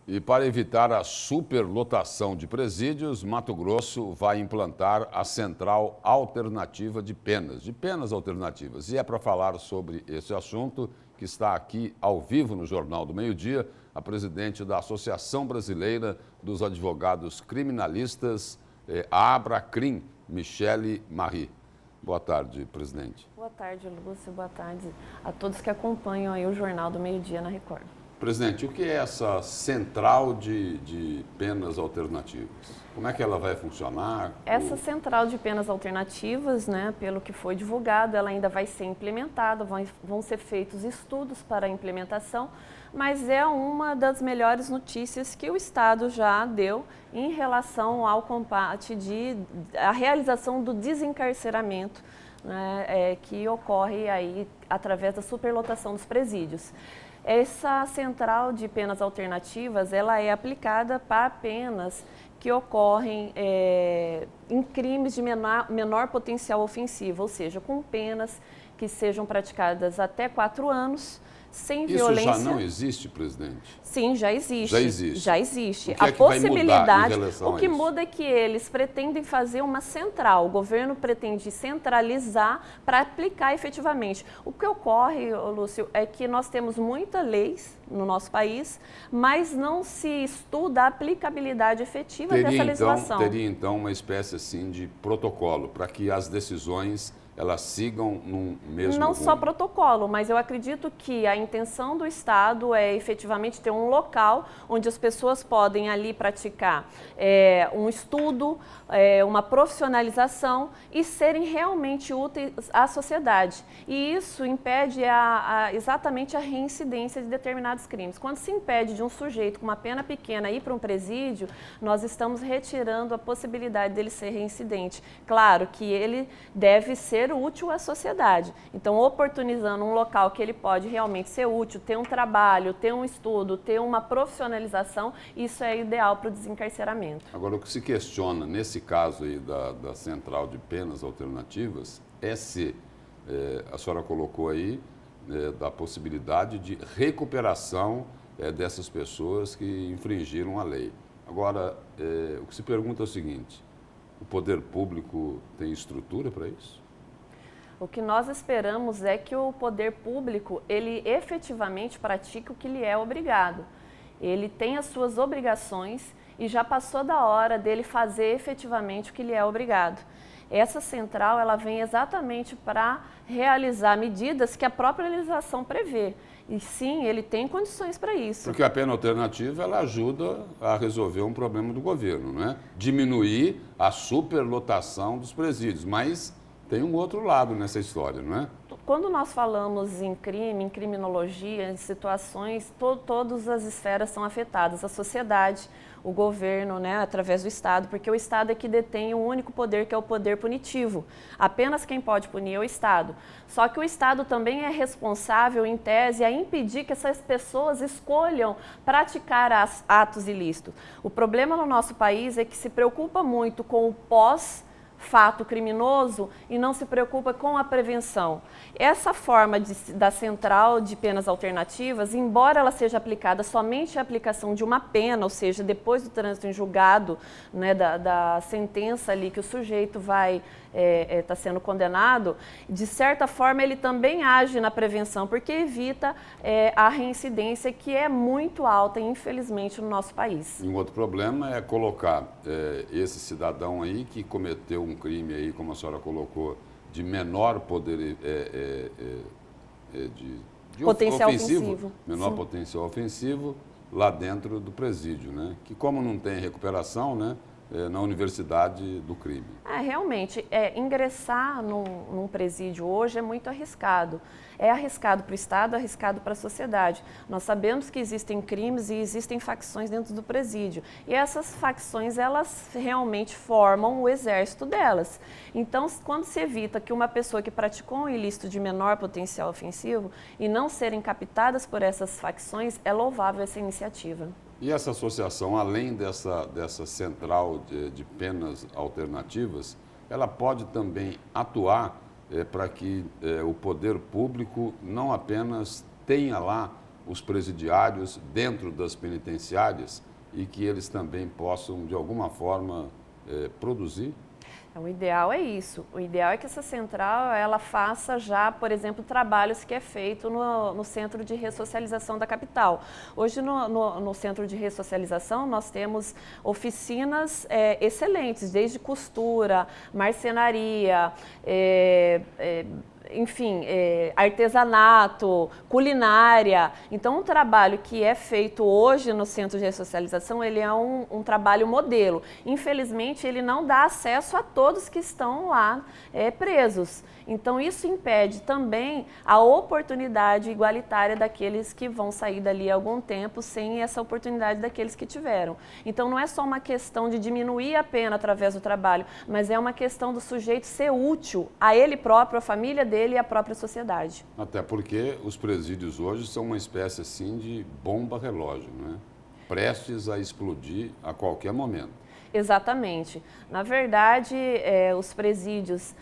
E para evitar a superlotação de presídios, Mato Grosso vai implantar a Central Alternativa de penas alternativas. E é para falar sobre esse assunto que está aqui ao vivo no Jornal do Meio-Dia, a presidente da Associação Brasileira dos Advogados Criminalistas, a Abracrim, Michele Marie. Boa tarde, presidente. Boa tarde, Lúcio. Boa tarde a todos que acompanham aí o Jornal do Meio-Dia na Record. Presidente, o que é essa central de penas alternativas? Como é que ela vai funcionar? Essa central de penas alternativas, né, pelo que foi divulgado, ela ainda vai ser implementada, vão ser feitos estudos para a implementação, mas é uma das melhores notícias que o Estado já deu em relação ao combate a realização do desencarceramento, né, que ocorre aí através da superlotação dos presídios. Essa central de penas alternativas, ela é aplicada para penas que ocorrem em crimes de menor potencial ofensivo, ou seja, com penas que sejam praticadas até 4 anos, sem violência. Isso já não existe, presidente? Sim, já existe. Já existe. Já existe. O que é que vai mudar em relação o que a isso? muda é que eles pretendem fazer uma central. O governo pretende centralizar para aplicar efetivamente. O que ocorre, Lúcio, é que nós temos muitas leis no nosso país, mas não se estuda a aplicabilidade efetiva dessa legislação. Teria então uma espécie assim de protocolo para que as decisões elas sigam num mesmo Não rumo. só protocolo, mas eu acredito que a intenção do Estado é efetivamente ter um local onde as pessoas podem ali praticar um estudo, uma profissionalização e serem realmente úteis à sociedade. E isso impede exatamente a reincidência de determinados crimes. Quando se impede de um sujeito com uma pena pequena ir para um presídio, nós estamos retirando a possibilidade dele ser reincidente. Claro que ele deve ser útil à sociedade. Então, oportunizando um local que ele pode realmente ser útil, ter um trabalho, ter um estudo, ter uma profissionalização, isso é ideal para o desencarceramento. Agora, o que se questiona nesse caso aí da Central de Penas Alternativas é se, a senhora colocou aí, da possibilidade de recuperação dessas pessoas que infringiram a lei. Agora, o que se pergunta é o seguinte, o poder público tem estrutura para isso? O que nós esperamos é que o poder público, ele efetivamente pratique o que lhe é obrigado. Ele tem as suas obrigações e já passou da hora dele fazer efetivamente o que lhe é obrigado. Essa central, ela vem exatamente para realizar medidas que a própria legislação prevê. E sim, ele tem condições para isso. Porque a pena alternativa, ela ajuda a resolver um problema do governo, não é? Diminuir a superlotação dos presídios, mas tem um outro lado nessa história, não é? Quando nós falamos em crime, em criminologia, em situações, todas as esferas são afetadas. A sociedade, o governo, né, através do Estado, porque o Estado é que detém o único poder, que é o poder punitivo. Apenas quem pode punir é o Estado. Só que o Estado também é responsável, em tese, a impedir que essas pessoas escolham praticar atos ilícitos. O problema no nosso país é que se preocupa muito com o fato criminoso e não se preocupa com a prevenção. Essa forma da central de penas alternativas, embora ela seja aplicada somente a aplicação de uma pena, ou seja, depois do trânsito em julgado, né, da sentença ali que o sujeito vai estar sendo condenado, de certa forma ele também age na prevenção, porque evita a reincidência que é muito alta, infelizmente, no nosso país. E um outro problema é colocar esse cidadão aí que cometeu um crime aí, como a senhora colocou, de menor poder potencial ofensivo. Menor Sim. potencial ofensivo lá dentro do presídio, né? Que como não tem recuperação, né? Na universidade do crime. Realmente, ingressar num presídio hoje é muito arriscado. É arriscado para o Estado, é arriscado para a sociedade. Nós sabemos que existem crimes e existem facções dentro do presídio. E essas facções, elas realmente formam o exército delas. Então, quando se evita que uma pessoa que praticou um ilícito de menor potencial ofensivo e não serem captadas por essas facções, é louvável essa iniciativa. E essa associação, além dessa central de penas alternativas, ela pode também atuar para que o poder público não apenas tenha lá os presidiários dentro das penitenciárias e que eles também possam, de alguma forma, produzir? O ideal é isso. O ideal é que essa central ela faça já, por exemplo, trabalhos que é feito no Centro de Ressocialização da capital. Hoje, no Centro de Ressocialização, nós temos oficinas excelentes, desde costura, marcenaria, enfim, artesanato, culinária. Então, um trabalho que é feito hoje no Centro de Ressocialização, ele é um trabalho modelo. Infelizmente, ele não dá acesso a todos que estão lá presos. Então, isso impede também a oportunidade igualitária daqueles que vão sair dali há algum tempo sem essa oportunidade daqueles que tiveram. Então, não é só uma questão de diminuir a pena através do trabalho, mas é uma questão do sujeito ser útil a ele próprio, à família dele e à própria sociedade. Até porque os presídios hoje são uma espécie assim de bomba relógio, né? Prestes a explodir a qualquer momento. Exatamente. Na verdade, os presídios,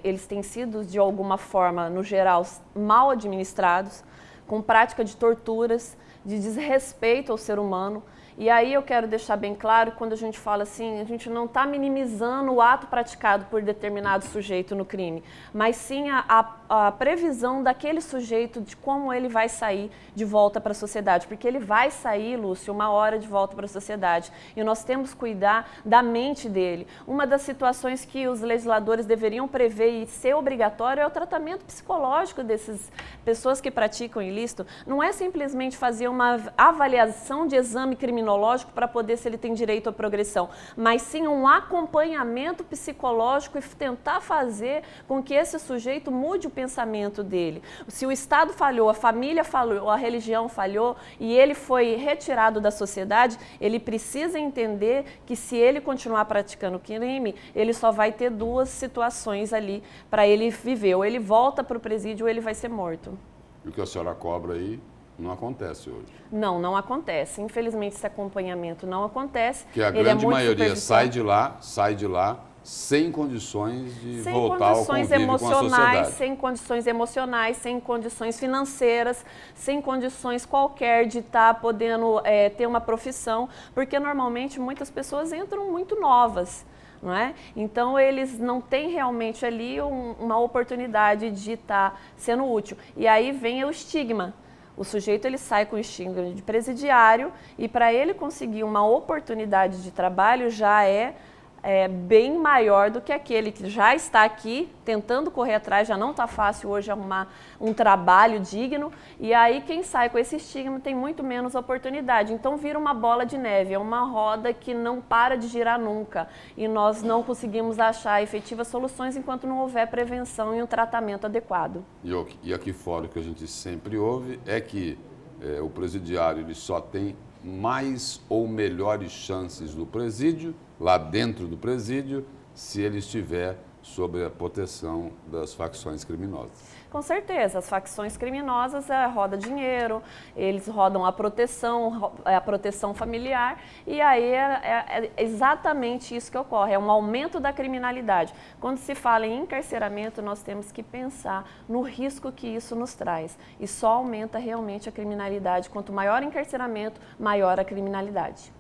eles têm sido, de alguma forma, no geral, mal administrados, com prática de torturas, de desrespeito ao ser humano. E aí eu quero deixar bem claro, quando a gente fala assim, a gente não está minimizando o ato praticado por determinado sujeito no crime, mas sim a previsão daquele sujeito de como ele vai sair de volta para a sociedade. Porque ele vai sair, Lúcio, uma hora de volta para a sociedade. E nós temos que cuidar da mente dele. Uma das situações que os legisladores deveriam prever e ser obrigatório é o tratamento psicológico dessas pessoas que praticam ilícito. Não é simplesmente fazer uma avaliação de exame criminológico para poder se ele tem direito à progressão, mas sim um acompanhamento psicológico e tentar fazer com que esse sujeito mude o pensamento dele. Se o Estado falhou, a família falhou, a religião falhou e ele foi retirado da sociedade, ele precisa entender que se ele continuar praticando crime, ele só vai ter duas situações ali para ele viver. Ou ele volta para o presídio ou ele vai ser morto. E o que a senhora cobra aí não acontece hoje. Não acontece. Infelizmente, esse acompanhamento não acontece. Porque a grande maioria sai de lá sem condições de voltar ao convívio com a sociedade. Sem condições emocionais, sem condições financeiras, sem condições qualquer de estar podendo ter uma profissão, porque normalmente muitas pessoas entram muito novas. Não é? Então, eles não têm realmente ali uma oportunidade de estar sendo útil. E aí vem o estigma. O sujeito ele sai com o estigma de presidiário e para ele conseguir uma oportunidade de trabalho já é bem maior do que aquele que já está aqui tentando correr atrás, já não está fácil hoje arrumar um trabalho digno e aí quem sai com esse estigma tem muito menos oportunidade. Então vira uma bola de neve, é uma roda que não para de girar nunca e nós não conseguimos achar efetivas soluções enquanto não houver prevenção e um tratamento adequado. E aqui fora o que a gente sempre ouve é que o presidiário ele só tem mais ou melhores chances no presídio, lá dentro do presídio, se ele estiver sob a proteção das facções criminosas. Com certeza, as facções criminosas rodam dinheiro, eles rodam a proteção familiar e aí é exatamente isso que ocorre, é um aumento da criminalidade. Quando se fala em encarceramento, nós temos que pensar no risco que isso nos traz e só aumenta realmente a criminalidade. Quanto maior o encarceramento, maior a criminalidade.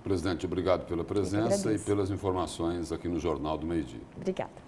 Presidente, obrigado pela presença e pelas informações aqui no Jornal do Meio-Dia. Obrigada.